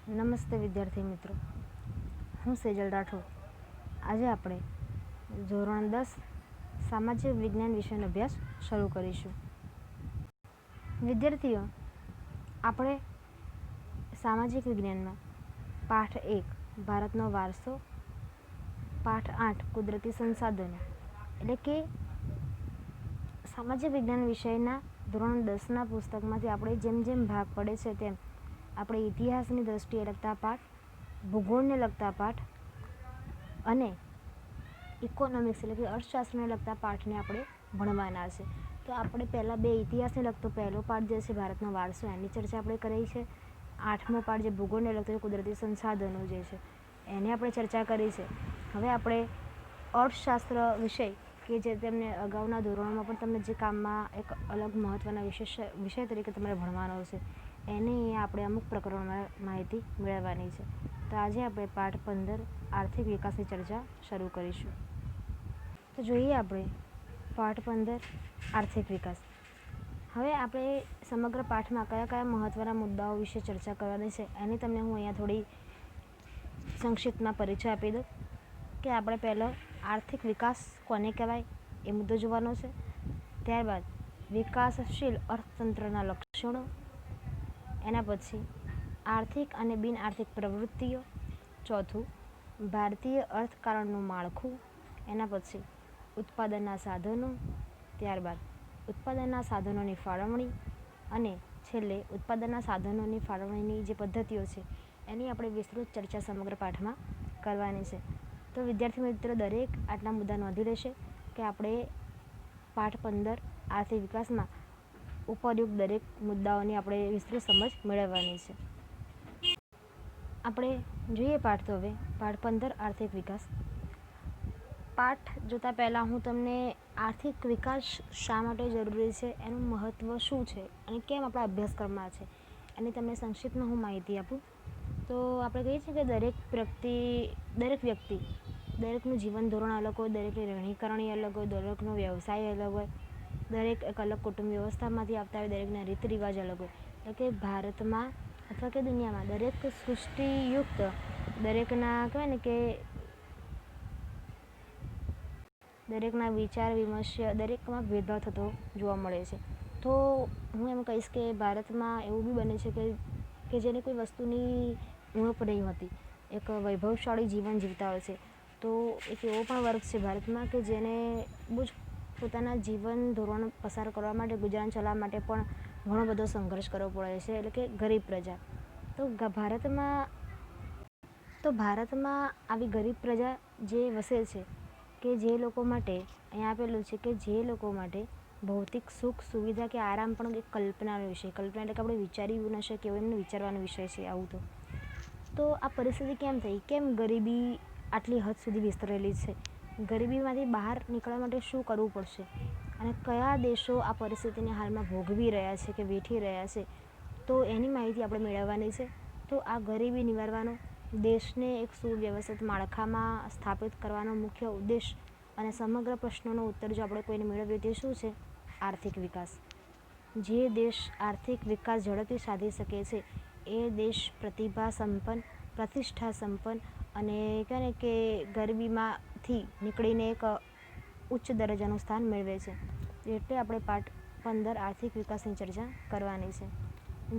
નમસ્તે વિદ્યાર્થી મિત્રો, હું સેજલ રાઠોડ. આજે આપણે ધોરણ 10 સામાજિક વિજ્ઞાન વિષયનો અભ્યાસ શરૂ કરીશું. વિદ્યાર્થીઓ, આપણે સામાજિક વિજ્ઞાનમાં પાઠ 1 ભારતનો વારસો, પાઠ 8 કુદરતી સંસાધનો એટલે કે સામાજિક વિજ્ઞાન વિષયના ધોરણ 10ના પુસ્તકમાંથી આપણે જેમ જેમ ભાગ પડે છે તેમ આપણે ઇતિહાસની દ્રષ્ટિએ લગતા પાઠ, ભૂગોળને લગતા પાઠ અને ઇકોનોમિક્સ એટલે કે અર્થશાસ્ત્રને લગતા પાઠને આપણે ભણવાના છે. તો આપણે પહેલાં બે ઇતિહાસને લગતો પહેલો પાઠ જે છે ભારતનો વારસો એની ચર્ચા આપણે કરી છે. 8મો પાઠ જે ભૂગોળને લગતો કુદરતી સંસાધનો જે છે એની આપણે ચર્ચા કરી છે. હવે આપણે અર્થશાસ્ત્ર વિષય કે જે તેમને અગાઉના ધોરણોમાં પણ તમને જે કામમાં એક અલગ મહત્ત્વના વિષય તરીકે તમારે ભણવાનો છે એની આપણે અમુક પ્રકરણોમાં માહિતી મેળવવાની છે. તો આજે આપણે પાઠ 15 આર્થિક વિકાસની ચર્ચા શરૂ કરીશું. તો જોઈએ આપણે પાઠ 15 આર્થિક વિકાસ. હવે આપણે સમગ્ર પાઠમાં કયા કયા મહત્ત્વના મુદ્દાઓ વિશે ચર્ચા કરવાની છે એની તમને હું અહીંયા થોડી સંક્ષિપ્તમાં પરિચય આપી દઉં કે આપણે પહેલો આર્થિક વિકાસ કોને કહેવાય એ મુદ્દો જોવાનો છે. ત્યારબાદ વિકાસશીલ અર્થતંત્રના લક્ષણો, એના પછી આર્થિક અને બિન આર્થિક પ્રવૃત્તિઓ, ચોથું ભારતીય અર્થકારણનું માળખું, એના પછી ઉત્પાદનના સાધનો, ત્યારબાદ ઉત્પાદનના સાધનોની ફાળવણી અને છેલ્લે ઉત્પાદનના સાધનોની ફાળવણીની જે પદ્ધતિઓ છે એની આપણે વિસ્તૃત ચર્ચા સમગ્ર પાઠમાં કરવાની છે. તો વિદ્યાર્થી મિત્રો દરેક આટલા મુદ્દા નોંધી લેશે કે આપણે પાઠ 15 આર્થિક વિકાસમાં ઉપરયુક્ત દરેક મુદ્દાઓની આપણે વિસ્તૃત સમજ મેળવવાની છે. આપણે જોઈએ પાઠ. તો હવે પાઠ 15 આર્થિક વિકાસ. પાઠ જોતાં પહેલાં હું તમને આર્થિક વિકાસ શા માટે જરૂરી છે, એનું મહત્ત્વ શું છે અને કેમ આપણા અભ્યાસક્રમમાં છે એની તમને સંક્ષિપ્તમાં હું માહિતી આપું. તો આપણે કહીએ છીએ કે દરેક વ્યક્તિ દરેકનું જીવન ધોરણ અલગ હોય, દરેકની રહેણીકરણી અલગ હોય, દરેકનો વ્યવસાય અલગ હોય, દરેક એક અલગ કુટુંબ વ્યવસ્થામાંથી આવતા હોય, દરેકના રીત રિવાજ અલગ હોય. એટલે કે ભારતમાં અથવા કે દુનિયામાં દરેક સૃષ્ટિયુક્ત દરેકના કહેવાય ને કે દરેકના વિચાર વિમર્શ દરેકમાં ભેદભાવ થતો જોવા મળે છે. તો હું એમ કહીશ કે ભારતમાં એવું બી બને છે કે જેને કોઈ વસ્તુની ઉણપ નહીં હોતી, એક વૈભવશાળી જીવન જીવતા હોય છે. તો એક એવો પણ વર્ગ છે ભારતમાં કે જેને બહુ જ પોતાના જીવન ધોરણ પસાર કરવા માટે, ગુજરાન ચલાવવા માટે પણ ઘણો બધો સંઘર્ષ કરવો પડે છે, એટલે કે ગરીબ પ્રજા. તો ભારતમાં આવી ગરીબ પ્રજા જે વસે છે કે જે લોકો માટે અહીંયા આપેલું છે કે જે લોકો માટે ભૌતિક સુખ સુવિધા કે આરામ પણ એક કલ્પનાનો વિષય, કલ્પના એટલે કે આપણે વિચાર્યું ન શકીએ એવો એમને વિચારવાનો વિષય છે. આવું તો આ પરિસ્થિતિ કેમ થઈ, કેમ ગરીબી આટલી હદ સુધી વિસ્તરેલી છે, ગરીબીમાંથી બહાર નીકળવા માટે શું કરવું પડશે અને કયા દેશો આ પરિસ્થિતિને હાલમાં ભોગવી રહ્યા છે કે વેઠી રહ્યા છે, તો એની માહિતી આપણે મેળવવાની છે. તો આ ગરીબી નિવારવાનો, દેશને એક સુવ્યવસ્થિત માળખામાં સ્થાપિત કરવાનો મુખ્ય ઉદ્દેશ અને સમગ્ર પ્રશ્નોનો ઉત્તર જો આપણે કોઈને મેળવીએ તે શું છે? આર્થિક વિકાસ. જે દેશ આર્થિક વિકાસ ઝડપથી સાધી શકે છે એ દેશ પ્રતિભા સંપન્ન, પ્રતિષ્ઠા સંપન્ન અને કહે ને કે ગરીબીમાંથી નીકળીને એક ઉચ્ચ દરજ્જાનું સ્થાન મેળવે છે. એટલે આપણે પાઠ 15 આર્થિક વિકાસની ચર્ચા કરવાની છે.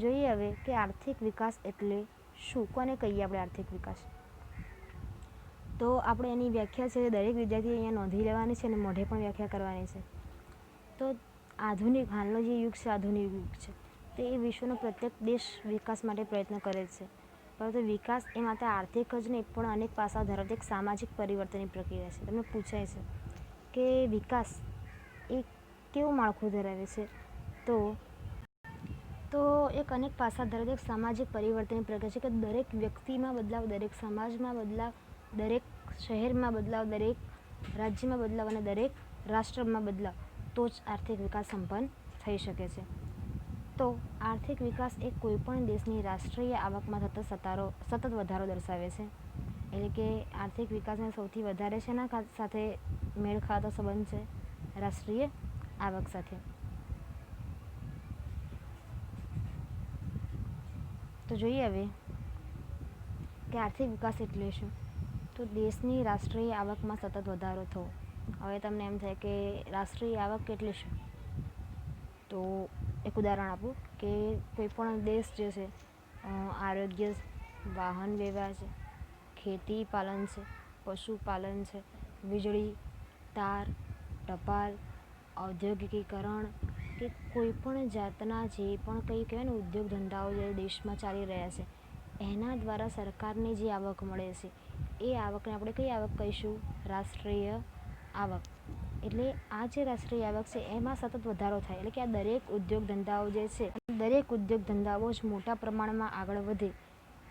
જોઈએ હવે કે આર્થિક વિકાસ એટલે શું, કોને કહીએ આપણે આર્થિક વિકાસ. તો આપણે એની વ્યાખ્યા છે દરેક વિદ્યાર્થીએ અહીંયા નોંધી લેવાની છે અને મોઢે પણ વ્યાખ્યા કરવાની છે. તો આધુનિક હાલનો જે યુગ છે, આધુનિક યુગ છે, તે એ વિશ્વનો પ્રત્યેક દેશ વિકાસ માટે પ્રયત્ન કરે છે. પરંતુ વિકાસ એ માત્ર આર્થિક જ નહીં પણ અનેક પાસાઓ ધરાવતી એક સામાજિક પરિવર્તનની પ્રક્રિયા છે. તમને પૂછાય છે કે વિકાસ એ કેવું માળખું ધરાવે છે, તો એક અનેક પાસા ધરાવતી એક સામાજિક પરિવર્તનની પ્રક્રિયા છે કે દરેક વ્યક્તિમાં બદલાવ, દરેક સમાજમાં બદલાવ, દરેક શહેરમાં બદલાવ, દરેક રાજ્યમાં બદલાવ અને દરેક રાષ્ટ્રમાં બદલાવ, તો જ આર્થિક વિકાસ સંપન્ન થઈ શકે છે. તો આર્થિક વિકાસ એ કોઈપણ દેશની રાષ્ટ્રીય આવકમાં સતત વધારો દર્શાવે છે. એટલે કે આર્થિક વિકાસને સૌથી વધારે શેના સાથે મેળ ખાતો સંબંધ છે? રાષ્ટ્રીય આવક સાથે. તો જોઈએ હવે કે આર્થિક વિકાસ એટલે શું? તો દેશની રાષ્ટ્રીય આવકમાં સતત વધારો થવો. હવે તમને એમ થાય કે રાષ્ટ્રીય આવક એટલે શું? તો એક ઉદાહરણ આપું કે કોઈ પણ દેશ જે છે આરોગ્ય, વાહન વ્યવહાર છે, ખેતી પાલન છે, પશુપાલન છે, વીજળી, તાર, ટપાલ, ઔદ્યોગિકીકરણ કે કોઈ પણ જાતના જે પણ કંઈ કહેવાય ને ઉદ્યોગ ધંધાઓ જે દેશમાં ચાલી રહ્યા છે એના દ્વારા સરકારને જે આવક મળે છે એ આવકને આપણે કઈ આવક કહીશું? રાષ્ટ્રીય આવક. એટલે આ જે રાષ્ટ્રીય આવક છે એમાં સતત વધારો થાય. એટલે કે આ દરેક ઉદ્યોગ ધંધાઓ જે છે દરેક ઉદ્યોગ ધંધાઓ જ મોટા પ્રમાણમાં આગળ વધે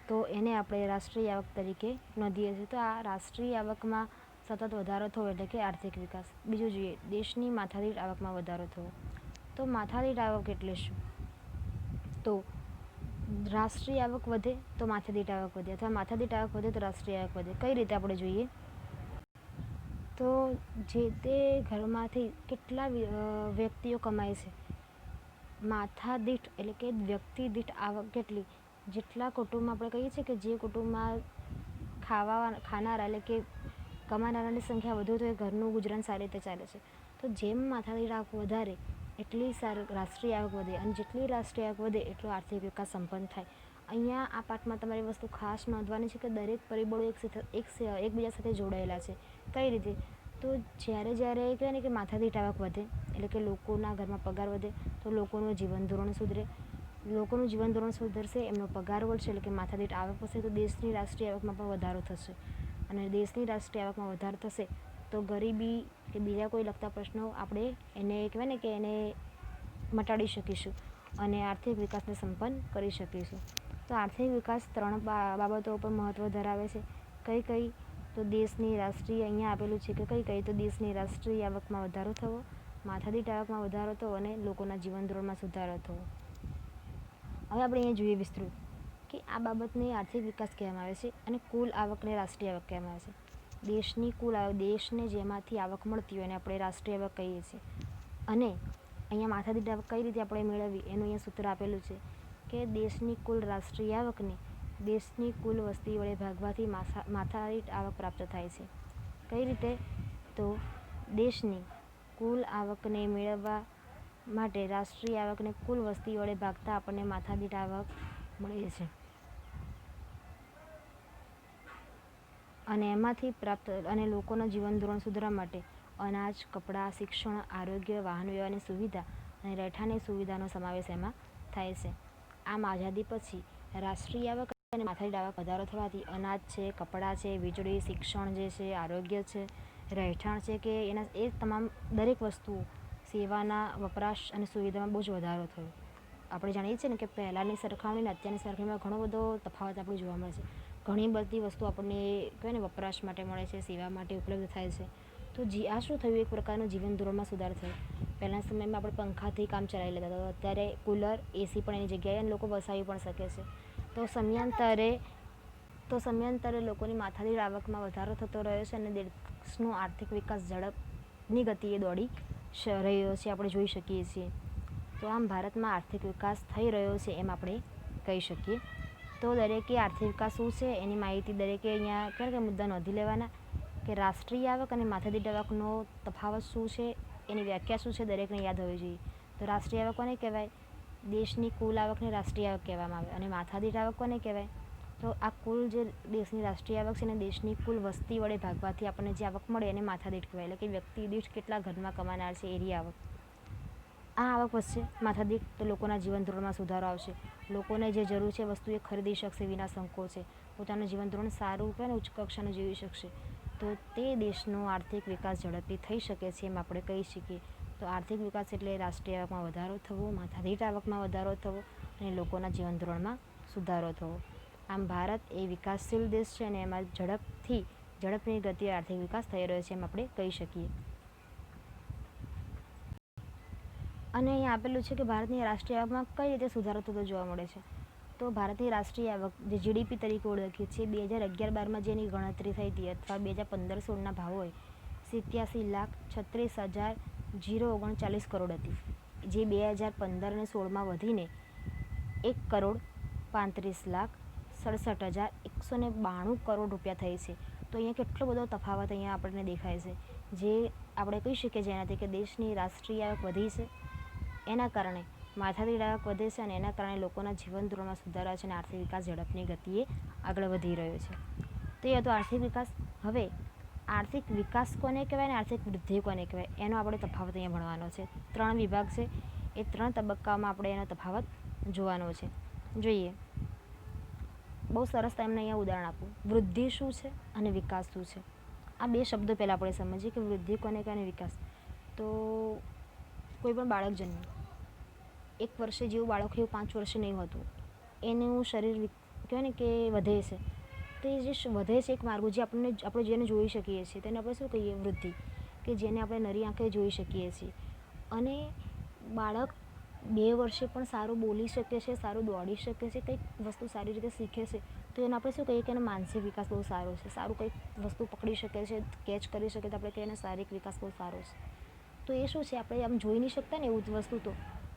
તો એને આપણે રાષ્ટ્રીય આવક તરીકે નોંધીએ છીએ. તો આ રાષ્ટ્રીય આવકમાં સતત વધારો થવો એટલે કે આર્થિક વિકાસ. બીજું જોઈએ, દેશની માથાદીઠ આવકમાં વધારો થવો. તો માથાદીઠ આવક એટલે શું? તો રાષ્ટ્રીય આવક વધે તો માથાદીઠ આવક વધે, અથવા માથાદીઠ આવક વધે તો રાષ્ટ્રીય આવક વધે. કઈ રીતે આપણે જોઈએ? તો જે તે ઘરમાંથી કેટલા વ્યક્તિઓ કમાય છે, માથાદીઠ એટલે કે વ્યક્તિ દીઠ આવક કેટલી, જેટલા કુટુંબમાં આપણે કહીએ છીએ કે જે કુટુંબમાં ખાનારા એટલે કે કમાનારાની સંખ્યા વધુ તો એ ઘરનું ગુજરાન સારી રીતે ચાલે છે. તો જેમ માથાદીઠ આવક વધારે એટલી રાષ્ટ્રીય આવક વધે, અને જેટલી રાષ્ટ્રીય આવક વધે એટલો આર્થિક વિકાસ સંપન્ન થાય. અહીંયા આ પાઠમાં તમારી વસ્તુ ખાસ નોંધવાની છે કે દરેક પરિબળો એકબીજા સાથે જોડાયેલા છે. કઈ રીતે? તો જ્યારે કહેવાય ને કે માથાદીઠ આવક વધે એટલે કે લોકોના ઘરમાં પગાર વધે તો લોકોનું જીવન ધોરણ સુધરે, લોકોનું જીવન ધોરણ સુધરશે, એમનો પગાર વધશે એટલે કે માથાદીઠ આવક વધશે તો દેશની રાષ્ટ્રીય આવકમાં પણ વધારો થશે. અને દેશની રાષ્ટ્રીય આવકમાં વધારો થશે તો ગરીબી કે બીજા કોઈ લગતા પ્રશ્નો આપણે એને કહેવાય ને કે એને મટાડી શકીશું અને આર્થિક વિકાસને સંપન્ન કરી શકીશું. તો આર્થિક વિકાસ 3 બાબતો ઉપર મહત્ત્વ ધરાવે છે. કઈ? તો દેશની રાષ્ટ્રીય, અહીંયા આપેલું છે કે કઈ તો દેશની રાષ્ટ્રીય આવકમાં વધારો થવો, માથાદીઠ આવકમાં વધારો થવો અને લોકોના જીવન ધોરણમાં સુધારો થવો. હવે આપણે અહીંયા જોઈએ વિસ્તૃત કે આ બાબતને આર્થિક વિકાસ કહેવામાં આવે છે અને કુલ આવકને રાષ્ટ્રીય આવક કહેવામાં આવે છે. દેશની કુલ આવક, દેશને જેમાંથી આવક મળતી હોય એને આપણે રાષ્ટ્રીય આવક કહીએ છીએ. અને અહીંયા માથાદીઠ આવક કઈ રીતે આપણે મેળવવી એનું અહીંયા સૂત્ર આપેલું છે કે દેશની કુલ રાષ્ટ્રીય આવકને દેશની કુલ વસ્તી વડે ભાગવાથી માથાદીઠ આવક પ્રાપ્ત થાય છે. કઈ રીતે? તો દેશની કુલ આવકને મેળવવા માટે રાષ્ટ્રીય આવકને કુલ વસ્તી વડે ભાગતા આપણને માથાદીઠ આવક મળે છે. અને એમાંથી પ્રાપ્ત અને લોકોના જીવન ધોરણ સુધારવા માટે અનાજ, કપડાં, શિક્ષણ, આરોગ્ય, વાહન વ્યવહારની સુવિધા અને રહેઠાણની સુવિધાનો સમાવેશ એમાં થાય છે. આમ આઝાદી પછી રાષ્ટ્રીય આવક અને માથાદીઠ આવક વધારો થવાથી અનાજ છે, કપડાં છે, વીજળી, શિક્ષણ જે છે, આરોગ્ય છે, રહેઠાણ છે કે એ તમામ દરેક વસ્તુઓ, સેવાના વપરાશ અને સુવિધામાં બહુ જ વધારો થયો. આપણે જાણીએ છીએ ને કે પહેલાંની સરખામણીને અત્યારની સરખામણીમાં ઘણો બધો તફાવત આપણે જોવા મળે છે. ઘણી બધી વસ્તુ આપણને કહેવાય ને વપરાશ માટે મળે છે, સેવા માટે ઉપલબ્ધ થાય છે. તો આ શું થયું? એક પ્રકારનું જીવન ધોરણમાં સુધાર થયો. પહેલાંના સમયમાં આપણે પંખાથી કામ ચલાવી લેતા હતા, અત્યારે કુલર, એસી પણ એની જગ્યાએ અને લોકો વસાવી પણ શકે છે. તો સમયાંતરે લોકોની માથાદીઠ આવકમાં વધારો થતો રહ્યો છે અને દેશનો આર્થિક વિકાસ ઝડપની ગતિએ દોડી રહ્યો છે આપણે જોઈ શકીએ છીએ. તો આમ ભારતમાં આર્થિક વિકાસ થઈ રહ્યો છે એમ આપણે કહી શકીએ. તો દરેકે આર્થિક વિકાસ શું છે એની માહિતી દરેકે અહીંયા કયા મુદ્દા નોંધી લેવાના કે રાષ્ટ્રીય આવક અને માથાદીઠ આવકનો તફાવત શું છે, એની વ્યાખ્યા શું છે દરેકને યાદ હોવી જોઈએ. તો રાષ્ટ્રીય આવક કોને કહેવાય? દેશની કુલ આવકને રાષ્ટ્રીય આવક કહેવામાં આવે. અને માથાદીઠ આવક કોને કહેવાય? તો આ કુલ જે દેશની રાષ્ટ્રીય આવક છે ને દેશની કુલ વસ્તી વડે ભાગવાથી આપણને જે આવક મળે એને માથાદીઠ કહેવાય. એટલે કે વ્યક્તિ દીઠ કેટલા ઘરમાં કમાનાર છે એની આવક. આ આવક વધશે માથાદીઠ તો લોકોના જીવન ધોરણમાં સુધારો આવશે. લોકોને જે જરૂર છે વસ્તુ એ ખરીદી શકશે વિના સંકોચે, પોતાનું જીવન ધોરણ સારું અને ઉચ્ચ કક્ષાનું જીવી શકશે. તો તે દેશનો આર્થિક વિકાસ ઝડપથી થઈ શકે છે એમ આપણે કહી શકીએ. તો આર્થિક વિકાસ એટલે રાષ્ટ્રીય આવકમાં વધારો થવો, માથાદીઠ આવકમાં વધારો થવો અને લોકોના જીવન ધોરણમાં સુધારો થવો. આમ ભારત એ વિકાસશીલ દેશ છે અને એમાં ઝડપની ગતિએ આર્થિક વિકાસ થઈ રહ્યો છે એમ આપણે કહી શકીએ. અને અહીંયા આપેલું છે કે ભારતની રાષ્ટ્રીય આવકમાં કઈ રીતે સુધારો થતો જોવા મળે છે. તો ભારતની રાષ્ટ્રીય આવક જે જીડીપી તરીકે ઓળખીએ છીએ 2011-12માં જેની ગણતરી થઈ હતી અથવા 2015-16ના ભાવ હોય 87,36,039 કરોડ હતી, જે 2015 અને 16માં વધીને 1,35,37,000 ₹67,192 કરોડ રૂપિયા થઈ છે. તો અહીંયા કેટલો બધો તફાવત અહીંયા આપણને દેખાય છે, જે આપણે કહી શકીએ જેનાથી કે દેશની રાષ્ટ્રીય આવક વધી છે, એના કારણે માથાદીઠ આવક વધે છે અને એના કારણે લોકોના જીવન ધોરણમાં સુધારા છે અને આર્થિક વિકાસ ઝડપની ગતિએ આગળ વધી રહ્યો છે. તો એ હતો આર્થિક વિકાસ. હવે આર્થિક વિકાસ કોને કહેવાય અને આર્થિક વૃદ્ધિ કોને કહેવાય એનો આપણે તફાવત અહીંયા ભણવાનો છે. 3 વિભાગ છે, એ 3 તબક્કામાં આપણે એનો તફાવત જોવાનો છે. જોઈએ, બહુ સરસ તમને અહીંયા ઉદાહરણ આપું. વૃદ્ધિ શું છે અને વિકાસ શું છે, આ 2 શબ્દો પહેલાં આપણે સમજીએ કે વૃદ્ધિ કોને કહેવાય અને વિકાસ. તો કોઈ પણ બાળક જન્મે, 1 વર્ષે જેવું બાળક એવું 5 વર્ષે નહીં હોતું, એનું શરીર કહેવાય ને કે વધે છે. તો એ જે વધે છે એક માર્ગો જે આપણે જેને જોઈ શકીએ છીએ તેને આપણે શું કહીએ? વૃદ્ધિ, કે જેને આપણે નરી આંખે જોઈ શકીએ છીએ. અને બાળક 2 વર્ષે પણ સારું બોલી શકે છે, સારું દોડી શકે છે, કંઈક વસ્તુ સારી રીતે શીખે છે, તો એને આપણે શું કહીએ કે એનો માનસિક વિકાસ બહુ સારો છે. સારું કંઈક વસ્તુ પકડી શકે છે, કેચ કરી શકે, તો આપણે કહીએ એનો શારીરિક વિકાસ બહુ સારો છે. તો એ શું છે, આપણે આમ જોઈ નહીં શકતા ને એવું વસ્તુ, તો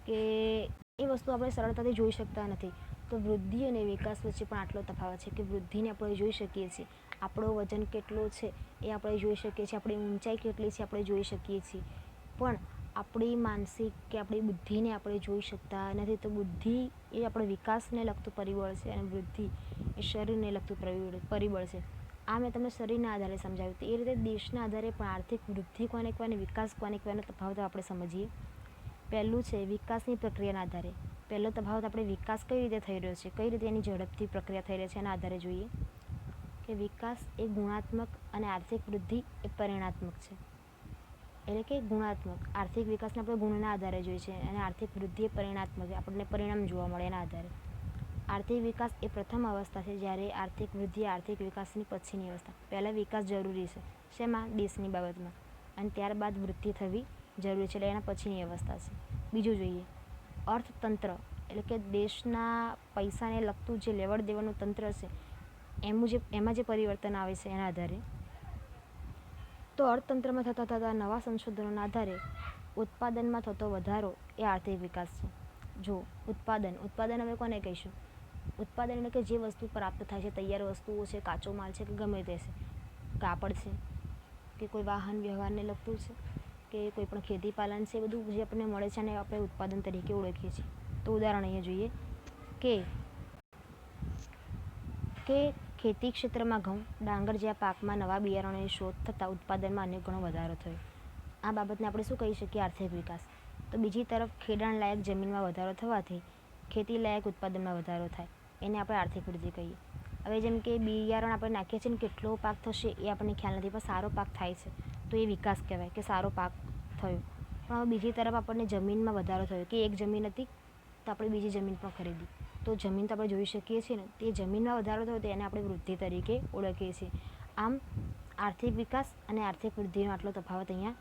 કે એ વસ્તુ આપણે સરળતાથી જોઈ શકતા નથી. તો વૃદ્ધિ અને વિકાસ વચ્ચે પણ આટલો તફાવત છે કે વૃદ્ધિને આપણે જોઈ શકીએ છીએ, આપણો વજન કેટલો છે એ આપણે જોઈ શકીએ છીએ, આપણી ઊંચાઈ કેટલી છે આપણે જોઈ શકીએ છીએ, પણ આપણી માનસિક કે આપણી બુદ્ધિને આપણે જોઈ શકતા નથી. તો બુદ્ધિ એ આપણે વિકાસને લગતું પરિબળ છે અને વૃદ્ધિ એ શરીરને લગતું પરિબળ છે. આ મેં તમને શરીરના આધારે સમજાવ્યું. તો એ રીતે દેશના આધારે પણ આર્થિક વૃદ્ધિ કોને કહેવાય અને વિકાસ કોને કહેવાયનો તફાવત આપણે સમજીએ. પહેલું છે વિકાસની પ્રક્રિયાના આધારે. પહેલો તફાવત આપણે વિકાસ કઈ રીતે થઈ રહ્યો છે, કઈ રીતે એની ઝડપથી પ્રક્રિયા થઈ રહી છે એના આધારે જોઈએ કે વિકાસ એ ગુણાત્મક અને આર્થિક વૃદ્ધિ એ પરિણાત્મક છે. એટલે કે ગુણાત્મક, આર્થિક વિકાસને આપણે ગુણના આધારે જોઈએ છે અને આર્થિક વૃદ્ધિ એ પરિણાત્મક છે, આપણને પરિણામ જોવા મળે એના આધારે. આર્થિક વિકાસ એ પ્રથમ અવસ્થા છે, જ્યારે આર્થિક વૃદ્ધિ આર્થિક વિકાસની પછીની અવસ્થા. પહેલાં વિકાસ જરૂરી છે શેમાં? દેશની બાબતમાં, અને ત્યારબાદ વૃદ્ધિ થવી જરૂરી છે, એટલે એના પછીની અવસ્થા છે. બીજું જોઈએ, અર્થતંત્ર, એટલે કે દેશના પૈસાને લગતું જે લેવડ દેવડનું તંત્ર છે એમાં જે પરિવર્તન આવે છે એના આધારે. તો અર્થતંત્રમાં થતા નવા સંશોધનોના આધારે ઉત્પાદનમાં થતો વધારો એ આર્થિક વિકાસ છે. જો ઉત્પાદન હવે કોને કહીશું? ઉત્પાદન એટલે કે જે વસ્તુ પ્રાપ્ત થાય છે, તૈયાર વસ્તુઓ છે, કાચો માલ છે, કે ગમે તે છે, કાપડ છે, કે કોઈ વાહન વ્યવહારને લગતું છે, કે કોઈ પણ ખેતી પાલન છે, બધું જે આપણને મળે છે અને આપણે ઉત્પાદન તરીકે ઓળખીએ છીએ. તો ઉદાહરણ અહીંયા જોઈએ કે ખેતી ક્ષેત્રમાં ઘઉં, ડાંગર જેવા પાકમાં નવા બિયારણોની શોધ થતાં ઉત્પાદનમાં અનેક ગણો વધારો થયો. આ બાબતને આપણે શું કહી શકીએ? આર્થિક વિકાસ. તો બીજી તરફ ખેડાણ લાયક જમીનમાં વધારો થવાથી ખેતી લાયક ઉત્પાદનમાં વધારો થાય, એને આપણે આર્થિક વૃદ્ધિ કહીએ. હવે જેમ કે બિયારણ આપણે નાખીએ છીએ ને કેટલો પાક થશે એ આપણને ખ્યાલ નથી, પણ સારો પાક થાય છે તો એ વિકાસ કહેવાય કે સારો પાક થયો. પણ હવે બીજી તરફ આપણને જમીનમાં વધારો થયો, કે એક જમીન હતી તો આપણે બીજી જમીન પણ ખરીદી, તો જમીન તો આપણે જોઈ શકીએ છીએ ને, તે જમીનમાં વધારો થયો તો એને આપણે વૃદ્ધિ તરીકે ઓળખીએ છીએ. આમ આર્થિક વિકાસ અને આર્થિક વૃદ્ધિનો આટલો તફાવત અહીંયા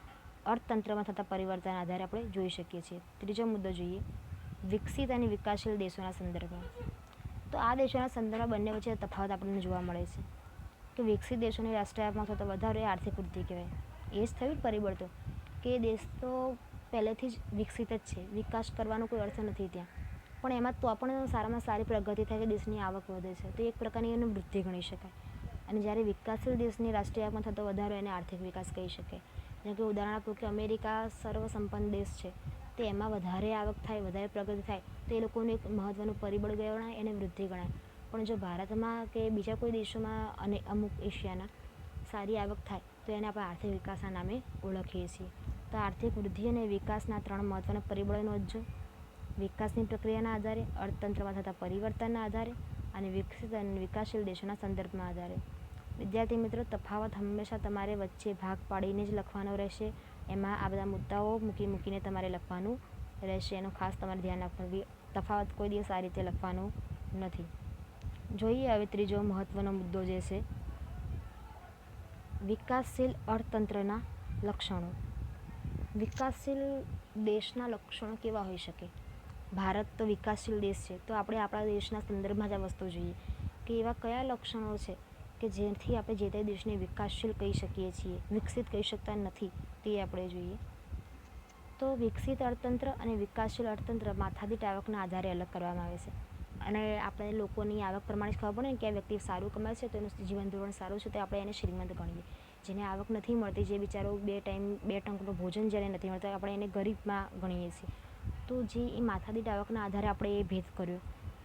અર્થતંત્રમાં થતા પરિવર્તન આધારે આપણે જોઈ શકીએ છીએ. ત્રીજો મુદ્દો જોઈએ, વિકસિત અને વિકાસશીલ દેશોના સંદર્ભમાં. તો આ દેશોના સંદર્ભમાં બંને વચ્ચે તફાવત આપણને જોવા મળે છે કે વિકસિત દેશોની રાષ્ટ્રીય આવકમાં થતો વધારો એ આર્થિક વૃદ્ધિ કહેવાય. એ જ થયું પરિબળ તો, કે દેશ તો પહેલેથી જ વિકસિત જ છે, વિકાસ કરવાનો કોઈ અર્થ નથી ત્યાં, પણ એમાં તો પણ સારામાં સારી પ્રગતિ થાય કે દેશની આવક વધે છે, તો એક પ્રકારની એને વૃદ્ધિ ગણી શકાય. અને જ્યારે વિકાસશીલ દેશની રાષ્ટ્રીય આવકમાં થતો વધારો એને આર્થિક વિકાસ કહી શકાય. જેમ કે ઉદાહરણ આપું કે અમેરિકા સર્વસંપન્ન દેશ છે, તો એમાં વધારે આવક થાય, વધારે પ્રગતિ થાય તો એ લોકોનું એક મહત્ત્વનું પરિબળ ગણાય, એને વૃદ્ધિ ગણાય. પણ જો ભારતમાં કે બીજા કોઈ દેશોમાં અને અમુક એશિયાના સારી આવક થાય તો એને આપણે આર્થિક વિકાસના નામે ઓળખીએ છીએ. તો આર્થિક વૃદ્ધિ અને વિકાસના 3 મહત્ત્વના પરિબળો નોંધજો. વિકાસની પ્રક્રિયાના આધારે, અર્થતંત્રમાં થતા પરિવર્તનના આધારે અને વિકસિત અને વિકાસશીલ દેશોના સંદર્ભમાં આધારે. વિદ્યાર્થી મિત્રો, તફાવત હંમેશા તમારે વચ્ચે ભાગ પાડીને જ લખવાનો રહેશે. એમાં આ બધા મુદ્દાઓ મૂકીને તમારે લખવાનું રહેશે. એનું ખાસ તમારે ધ્યાન રાખવાનું. તફાવત કોઈ દિવસ આ રીતે લખવાનું નથી. જોઈએ હવે ત્રીજો મહત્ત્વનો મુદ્દો જે છે, વિકાસશીલ અર્થતંત્રના લક્ષણો. વિકાસશીલ દેશના લક્ષણો કેવા હોઈ શકે? ભારત તો વિકાસશીલ દેશ છે, તો આપણે આપણા દેશના સંદર્ભમાં જ આ વસ્તુ જોઈએ કે એવા કયા લક્ષણો છે કે જેથી આપણે જે તે દેશને વિકાસશીલ કહી શકીએ છીએ, વિકસિત કહી શકતા નથી, તે આપણે જોઈએ. તો વિકસિત અર્થતંત્ર અને વિકાસશીલ અર્થતંત્ર માથાદીઠ આવકના આધારે અલગ કરવામાં આવે છે. અને આપણે લોકોની આવક પ્રમાણે જ ખબર પડે ને કે આ વ્યક્તિ સારું કમાય છે તો એનું જીવન ધોરણ સારું છે તો આપણે એને શ્રીમંત ગણીએ. જેને આવક નથી મળતી, જે બિચારો 2 ટંકનું ભોજન જ્યારે નથી મળતું, આપણે એને ગરીબમાં ગણીએ છીએ. તો જે એ માથાદીઠ આવકના આધારે આપણે એ ભેદ કર્યો.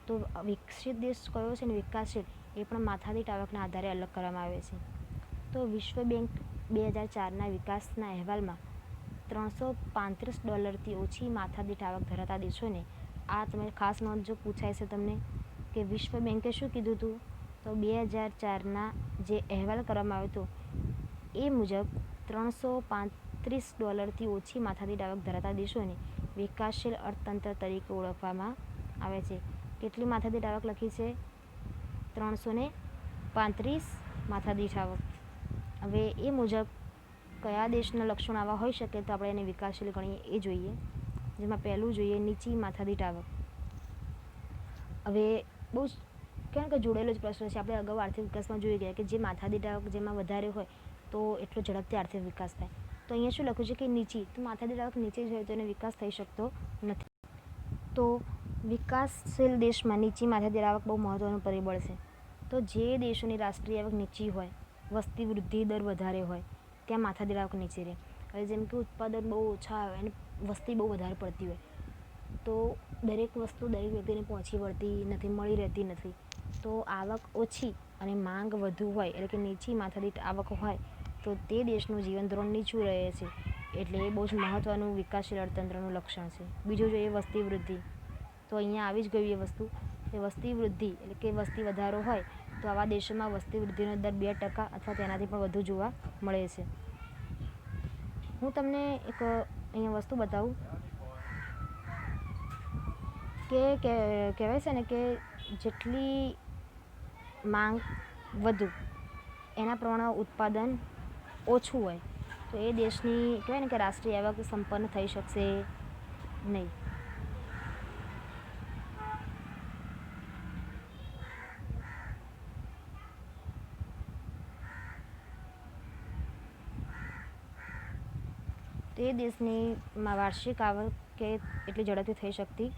તો વિકસિત દેશ કયો છે ને વિકાસશીલ, એ પણ માથાદીઠ આવકના આધારે અલગ કરવામાં આવે છે. તો વિશ્વ બેંક 2004ના વિકાસના અહેવાલમાં $335 ઓછી માથાદીઠ આવક ધરાવતા દેશોને, આ તમે ખાસ નોંધ જો પૂછાય છે તમને કે વિશ્વ બેંકે શું કીધું હતું, તો 2004ના જે અહેવાલ કરવામાં આવ્યો હતો એ મુજબ $335 ઓછી માથાદીઠ આવક ધરાવતા દેશોને વિકાસશીલ અર્થતંત્ર તરીકે ઓળખવામાં આવે છે. કેટલી માથાદીઠ આવક લખી છે? 335 માથાદીઠ આવક. હવે એ મુજબ કયા દેશના લક્ષણો આવા હોઈ શકે તો આપણે એને વિકાસશીલ ગણીએ એ જોઈએ. જેમાં પહેલું જોઈએ નીચી માથાદીઠ આવક. હવે બહુ કેમ કે જોડેલો જ પ્રશ્ન છે. આપણે અગાઉ આર્થિક વિકાસમાં જોઈ ગયા કે જે માથાદીઠ આવક જેમાં વધારે હોય તો એટલો ઝડપથી આર્થિક વિકાસ થાય. તો અહીંયા શું લખ્યું છે કે નીચી, તો માથાદીઠ આવક નીચે જ હોય તો એને વિકાસ થઈ શકતો નથી. તો વિકાસશીલ દેશમાં નીચી માથાદીઠ આવક બહુ મહત્ત્વનું પરિબળ છે. તો જે દેશોની રાષ્ટ્રીય આવક નીચી હોય, વસ્તી વૃદ્ધિ દર વધારે હોય, ત્યાં માથાદીઠ આવક નીચે રહે. હવે જેમ કે ઉત્પાદન બહુ ઓછા આવે અને વસ્તી બહુ વધારે પડતી હોય તો દરેક વસ્તુ દરેક વ્યક્તિને પહોંચી વળતી નથી, મળી રહેતી નથી. તો આવક ઓછી અને માંગ વધુ હોય એટલે કે નીચી માથાદીઠ આવક હોય તો તે દેશનું જીવન ધોરણ નીચું રહે છે. એટલે એ બહુ જ મહત્ત્વનું વિકાસશીલ અર્થતંત્રનું લક્ષણ છે. બીજું જોઈએ વસ્તી વૃદ્ધિ. તો અહીંયા આવી જ ગયું એ વસ્તુ કે વસ્તી વૃદ્ધિ એટલે કે વસ્તી વધારો હોય તો આવા દેશોમાં વસ્તી વૃદ્ધિનો દર 2% અથવા તેનાથી પણ વધુ જોવા મળે છે. હું તમને એક અહીંયા વસ્તુ બતાવું કે કહેવાય છે ને કે જેટલી માંગ વધુ એના પ્રમાણે ઉત્પાદન ઓછું હોય તો એ દેશની કહેવાય ને કે રાષ્ટ્રીય આવક સંપન્ન થઈ શકશે નહીં. તો એ દેશની વાર્ષિક આવક કે એટલી ઝડપથી થઈ શકતી